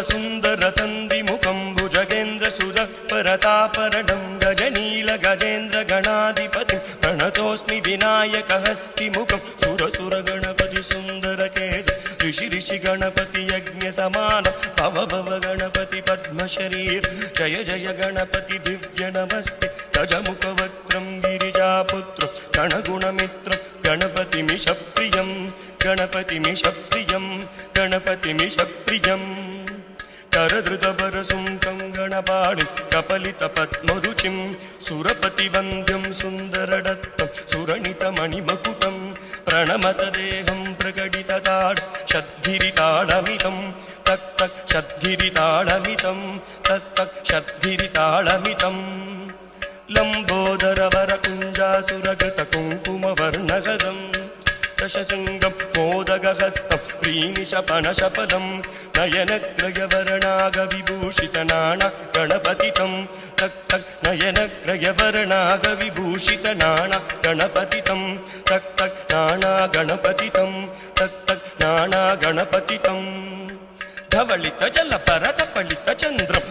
सुंदर तंदिमुखं भुजगेन्द्र सुध परतापरणं गजनील गजेन्द्र गणाधिपतिं प्रणतोऽस्मि विनायक हस्तिमुखं सुरसुर गणपति सुंदर केश ऋषि ऋषि गणपति यज्ञ समान भव भव गणपति पद्म शरीर जय जय गणपति दिव्य नमस्ते गजमुख वक्त्रं गिरिजापुत्र गणगुणमित्रं गणपतिमिष प्रियं गणपतिमिषप्रियं गणपतिमिषप्रियं करधृतवरसुमुखं गणपाणिं कपलितपद्मरुचिं सुरपतिवन्द्यं सुन्दरदत्तं सुरणितमणिमकुटं प्रणमत देहं प्रकटितताड षद्गिरिताडमितं तक् तक् षद्गिरिताडमितं तत् तक् षद्गिरिताडमितं लम्बोदरवरकुञ्जासुरकृतकुङ्कुमवर्णगदम् दशशृङ्गं मोदगहस्तं प्रीनिशपनशपदं नयनग्रयवर्णागविभूषितनाना गणपतितं तक् तक् नयनग्रयवर्णागविभूषितनाना गणपतितं तक् तक् नाना गणपतितं तक् तक् नाना गणपतितं धवलित जलपरत पलित चन्द्रं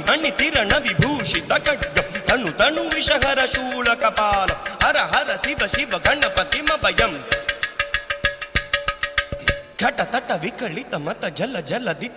मणि तिरण विभूषित खड्गं तनु तनु विषहर शूलकपाल हर हर शिव शिव गणपतिमभयम् घट तट विकलित मत जल जलदि